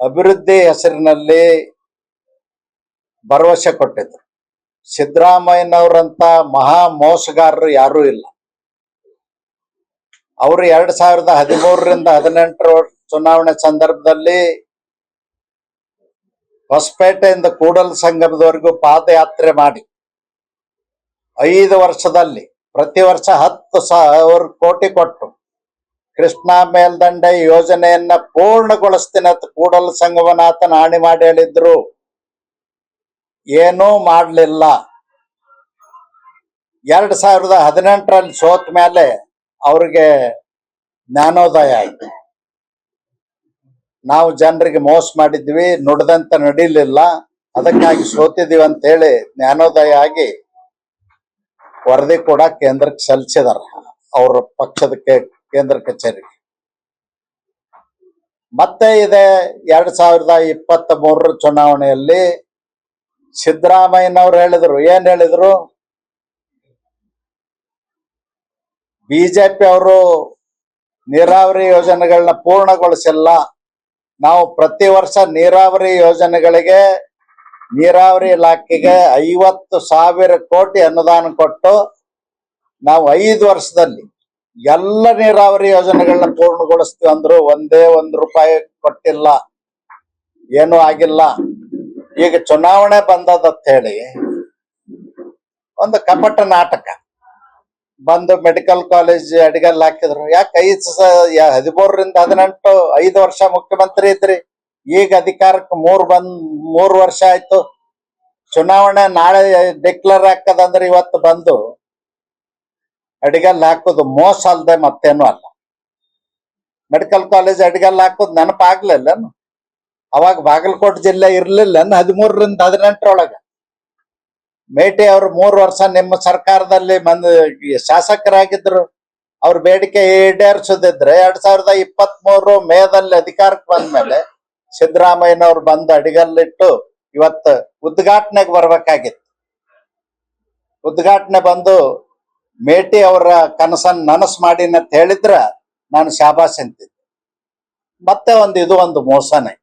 ಅಭಿವೃದ್ಧಿ ಹೆಸರಿನಲ್ಲಿ ಭರವಸೆ ಕೊಟ್ಟಿದ್ರು. ಸಿದ್ದರಾಮಯ್ಯನವರಂತ ಮಹಾ ಮೋಸಗಾರರು ಯಾರೂ ಇಲ್ಲ. ಅವರು 2013ರಿಂದ 18 ಚುನಾವಣೆ ಸಂದರ್ಭದಲ್ಲಿ ಹೊಸಪೇಟೆಯಿಂದ ಕೂಡಲ ಸಂಗಮದವರೆಗೂ ಪಾದಯಾತ್ರೆ ಮಾಡಿ 5 ವರ್ಷದಲ್ಲಿ ಪ್ರತಿ ವರ್ಷ 10,000 ಕೋಟಿ ಕೊಟ್ಟು ಕೃಷ್ಣಾ ಮೇಲ್ದಂಡೆ ಯೋಜನೆಯನ್ನ ಪೂರ್ಣಗೊಳಿಸ್ತೀನಿ ಅಂತ ಕೂಡಲ ಸಂಗಮನಾಥನ ಆಣೆ ಮಾಡಿ ಹೇಳಿದ್ರು. ಏನೂ ಮಾಡಲಿಲ್ಲ. 2018ರಲ್ಲಿ ಸೋತ ಮೇಲೆ ಅವ್ರಿಗೆ ಜ್ಞಾನೋದಯ ಆಯ್ತು. ನಾವು ಜನರಿಗೆ ಮೋಸ ಮಾಡಿದ್ವಿ, ನುಡಿದಂತ ನಡೀಲಿಲ್ಲ, ಅದಕ್ಕಾಗಿ ಸೋತಿದೀವಿ ಅಂತ ಹೇಳಿ ಜ್ಞಾನೋದಯ ಆಗಿ ವರದಿ ಕೂಡ ಕೇಂದ್ರಕ್ಕೆ ಸಲ್ಲಿಸಿದಾರ, ಅವ್ರ ಪಕ್ಷದ ಕೇಂದ್ರ ಕಚೇರಿಗೆ. ಮತ್ತೆ ಇದೆ 2023 ಚುನಾವಣೆಯಲ್ಲಿ ಸಿದ್ದರಾಮಯ್ಯನವ್ರು ಹೇಳಿದ್ರು. ಏನ್ ಹೇಳಿದ್ರು? ಬಿಜೆಪಿ ಅವರು ನೀರಾವರಿ ಯೋಜನೆಗಳನ್ನ ಪೂರ್ಣಗೊಳಿಸಿಲ್ಲ, ನಾವು ಪ್ರತಿ ವರ್ಷ ನೀರಾವರಿ ಯೋಜನೆಗಳಿಗೆ ನೀರಾವರಿ ಇಲಾಖೆಗೆ 50,000 ಕೋಟಿ ಅನುದಾನ ಕೊಟ್ಟು ನಾವು 5 ವರ್ಷದಲ್ಲಿ ಎಲ್ಲ ನೀರಾವರಿ ಯೋಜನೆಗಳನ್ನ ಪೂರ್ಣಗೊಳಿಸ್ತೀವಿ ಅಂದ್ರು. ಒಂದೇ ₹1 ಕೊಟ್ಟಿಲ್ಲ, ಏನೂ ಆಗಿಲ್ಲ. ಈಗ ಚುನಾವಣೆ ಬಂದದಂತ ಹೇಳಿ ಒಂದು ಕಪಟ ನಾಟಕ ಬಂದು ಮೆಡಿಕಲ್ ಕಾಲೇಜ್ ಅಡಿಗಲ್ ಹಾಕಿದ್ರು. ಯಾಕೆ 13ರಿಂದ 18 5 ವರ್ಷ ಮುಖ್ಯಮಂತ್ರಿ ಇದ್ರಿ, ಈಗ ಅಧಿಕಾರಕ್ಕೆ 3 ವರ್ಷ ಆಯ್ತು. ಚುನಾವಣೆ ನಾಳೆ ಡಿಕ್ಲೇರ್ ಹಾಕದಂದ್ರೆ ಇವತ್ತು ಬಂದು ಅಡಿಗಲ್ ಹಾಕೋದು ಮೋಸ ಅಲ್ದೆ ಮತ್ತೇನು ಅಲ್ಲ. ಮೆಡಿಕಲ್ ಕಾಲೇಜ್ ಅಡಿಗಲ್ ಹಾಕೋದು ನೆನಪಾಗ್ಲಿಲ್ಲನು? ಅವಾಗ ಬಾಗಲಕೋಟೆ ಜಿಲ್ಲೆ ಇರ್ಲಿಲ್ಲನು 13ರಿಂದ 18 ಮೇಟಿ ಅವರು 3 ವರ್ಷ ನಿಮ್ಮ ಸರ್ಕಾರದಲ್ಲಿ ಶಾಸಕರಾಗಿದ್ರು. ಅವ್ರ ಬೇಡಿಕೆ ಈಡೇರಿಸದಿದ್ರೆ 2023 ಮೇದಲ್ಲಿ ಅಧಿಕಾರಕ್ಕೆ ಬಂದ್ಮೇಲೆ ಸಿದ್ದರಾಮಯ್ಯನವ್ರು ಬಂದು ಅಡಿಗಲ್ಲಿಟ್ಟು ಇವತ್ತು ಉದ್ಘಾಟನೆಗೆ ಬರ್ಬೇಕಾಗಿತ್ತು. ಉದ್ಘಾಟನೆ ಬಂದು ಮೇಟಿ ಅವರ ಕನಸನ್ನು ನನಸು ಮಾಡಿ ಅಂತ ಹೇಳಿದ್ರ ನಾನು ಶಾಬಾಸ್ ಅಂತಿದ್ದೆ. ಮತ್ತೆ ಇದು ಒಂದು ಮೋಸನೇ.